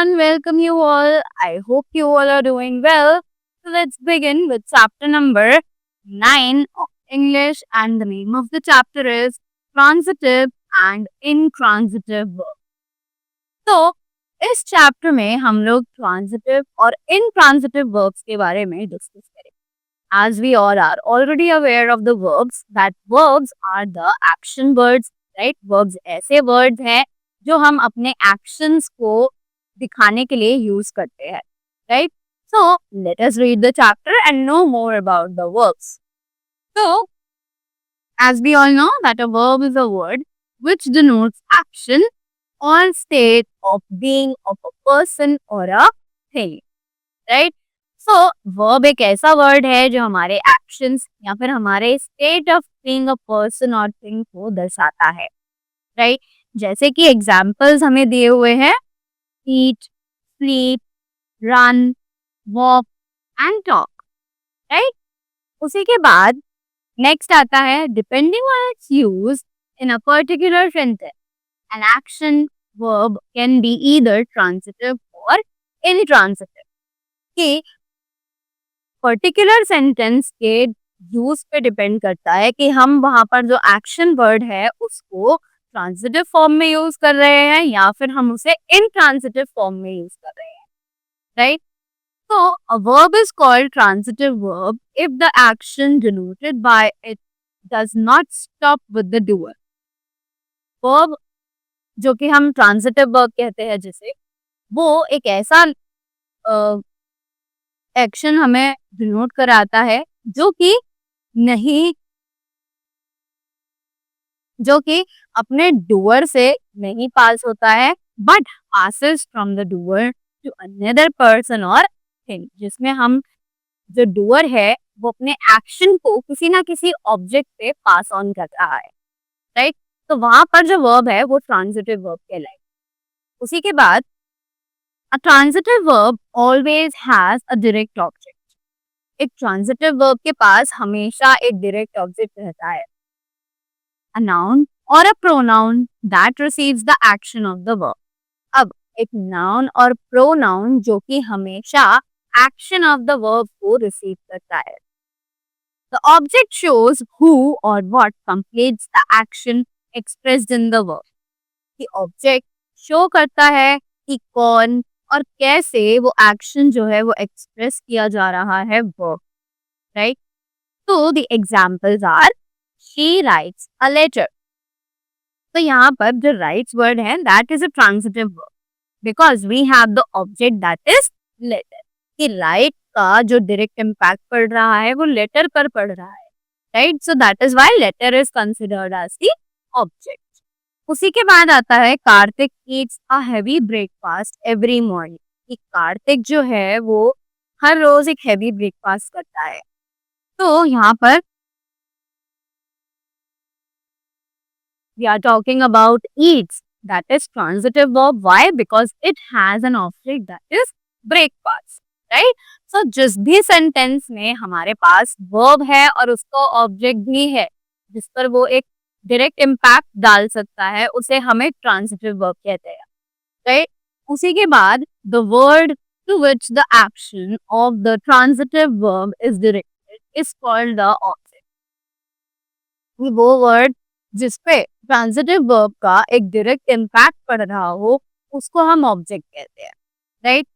everyone, welcome you all. I hope you all are doing well. So let's begin with chapter number 9 of English, and the name of the chapter is Transitive and Intransitive Verb. तो इस chapter में हम लोग transitive और intransitive verbs के बारे में discuss करेंगे. As we all are already aware of the verbs, that verbs are the action words, right? Verbs ऐसे words हैं जो हम अपने actions को दिखाने के लिए use करते हैं, right? So let us read the chapter and know more about the verbs. So, as we all know that a verb is a word which denotes action or state of being of a person or a thing, right? So verb एक ऐसा word है जो हमारे actions या फिर हमारे state of being a person और thing को दर्शाता है, राइट? जैसे कि एग्जांपल्स हमें दिए हुए हैं eat, sleep, run, walk and talk, right? उसी के बाद नेक्स्ट आता है depending on its use in a particular sentence an action verb can be either transitive और इनट्रांजिटिव. कि पर्टिकुलर सेंटेंस के यूज पे डिपेंड करता है कि हम वहां पर जो एक्शन वर्ड है उसको ट्रांजिटिव फॉर्म में यूज कर रहे हैं या फिर हम उसे इनट्रांजिटिव फॉर्म में यूज कर रहे हैं, राइट? तो a verb is called transitive verb if the action denoted by it does not stop with the doer. Verb जो कि हम ट्रांजिटिव वर्ब कहते हैं जिसे, वो एक ऐसा एक्शन हमें डिनोट कराता है जो कि अपने डूअर से नहीं पास होता है but passes from the doer to another person और थिंग, जिसमें हम जो डूअर है वो अपने एक्शन को किसी ना किसी ऑब्जेक्ट पे पास ऑन कर रहा है, राइट? तो वहां पर जो वर्ब है वो ट्रांजिटिव वर्ब कहलाए. उसी के बाद a transitive verb always has a direct object. एक ट्रांजिटिव वर्ब के पास हमेशा एक डायरेक्ट ऑब्जेक्ट रहता है, a noun or a pronoun that receives the action of the verb. अब एक नाउन और प्रोनाउन जो कि हमेशा एक्शन ऑफ द वर्ब को रिसीव करता है. The object shows who or what completes the action expressed in the verb. कि ऑब्जेक्ट शो करता है कि कौन और कैसे वो एक्शन जो है वो एक्सप्रेस किया जा रहा है वर्ब, राइट? तो the examples are she writes a letter. तो यहाँ पर जो राइट्स वर्ड है that is a transitive verb because we have the object that is letter. कि राइट का जो डायरेक्ट इम्पैक्ट पड़ रहा है वो लेटर पर पड़ रहा है, right? So that is why letter is considered as the object. उसी के बाद आता है Karthik eats a heavy breakfast every morning. कि कार्तिक जो है वो हर रोज एक हैवी ब्रेकफास्ट करता है. तो यहाँ पर we are talking about eats, that is transitive verb. Why? Because it has an object that is breakfast, right? So जिस भी सेंटेंस में हमारे पास verb है और उसका ऑब्जेक्ट भी है जिस पर वो एक डायरेक्ट इम्पैक्ट डाल सकता है उसे हमें ट्रांजिटिव वर्ब कहते हैं, राइट? उसी के बाद the word to which the action of the transitive verb is directed is called the object. वो वर्ड जिस पे ट्रांजिटिव वर्ब का एक डायरेक्ट इम्पैक्ट पड़ रहा हो उसको हम ऑब्जेक्ट कहते हैं, right?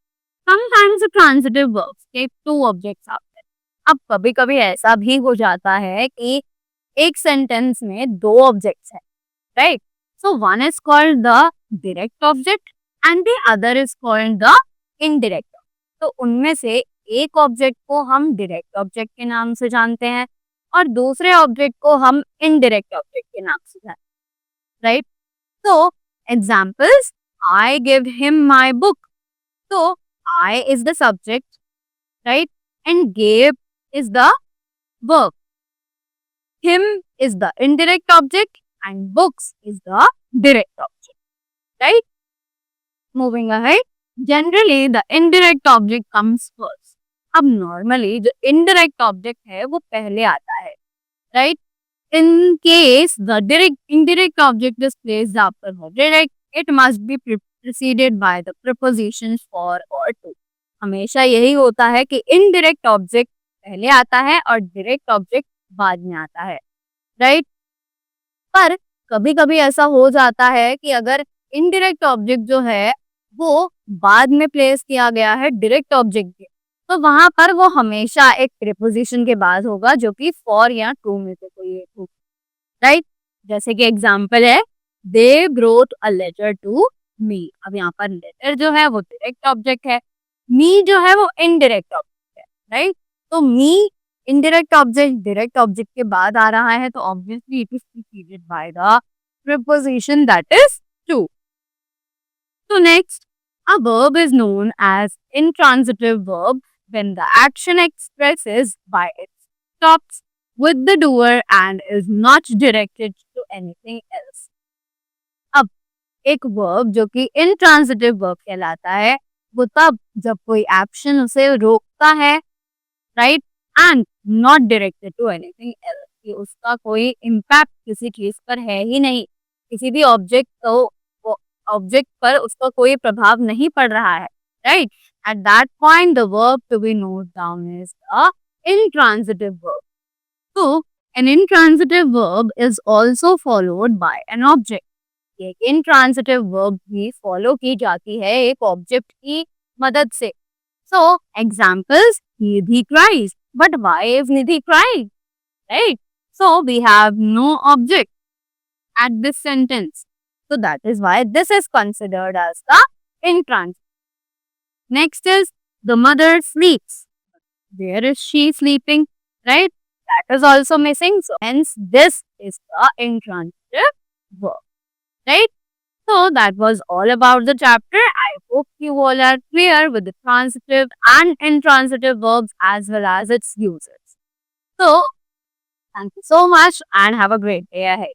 Sometimes the transitive verbs take two objects आते हैं. अब कभी कभी ऐसा भी हो जाता है कि एक सेंटेंस में दो ऑब्जेक्ट्स हैं, right? So one is called the direct object and the other is called the indirect. तो उनमें से एक ऑब्जेक्ट को हम डायरेक्ट ऑब्जेक्ट के नाम से जानते हैं और दूसरे ऑब्जेक्ट को हम इनडायरेक्ट ऑब्जेक्ट के नाम से जानते हैं, राइट? तो examples, I give him my book. तो I is the subject, right? And give is the verb. Him is the indirect object and books is the direct object, right? Moving ahead, generally the indirect object comes first. अब normally जो indirect object है वो पहले आता है, right? In case the indirect object is placed after the direct, it must be preceded by the prepositions for or to. हमेशा यही होता है कि इनडायरेक्ट ऑब्जेक्ट पहले आता है और डायरेक्ट ऑब्जेक्ट बाद में आता है, राइट? पर कभी-कभी ऐसा हो जाता है कि अगर इनडायरेक्ट ऑब्जेक्ट जो है वो बाद में प्लेस किया गया है डायरेक्ट ऑब्जेक्ट के, तो वहां पर वो हमेशा एक प्रीपोजिशन के बाद होगा जो कि फॉर या टू में से कोई एक होगा, राइट? जैसे कि एग्जांपल है, they wrote a letter to me. अब यहाँ पर लेटर जो है वो डायरेक्ट ऑब्जेक्ट है, मी जो है वो इनडायरेक्ट ऑब्जेक्ट है, राइट? तो मी इनडायरेक्ट ऑब्जेक्ट डायरेक्ट ऑब्जेक्ट के बाद आ रहा है, तो obviously it is preceded by the preposition that is to. So next, a verb is known as intransitive verb when the action expresses by its stops with the doer and is not directed to anything else. अब एक verb जो कि intransitive verb कहलाता है, वो तब जब कोई एक्शन उसे रोकता है, right, and not directed to anything else, कि उसका कोई इम्पैक्ट किसी चीज पर है ही नहीं, किसी भी ऑब्जेक्ट पर उसका कोई प्रभाव नहीं पड़ रहा है, right? At that point the verb to be note down is a intransitive verb. So an intransitive verb is also followed by an object. एक intransitive verb भी follow की जाती है एक ऑब्जेक्ट की मदद से. So examples, Nidhi cries. But why is Nidhi crying? Right? So we have no object at this sentence. So that is why this is considered as the intransitive. Next is the mother sleeps. Where is she sleeping? Right? That is also missing. So hence this is the intransitive verb. Right? So that was all about the chapter. I hope you all are clear with the transitive and intransitive verbs as well as its uses. So thank you so much and have a great day ahead.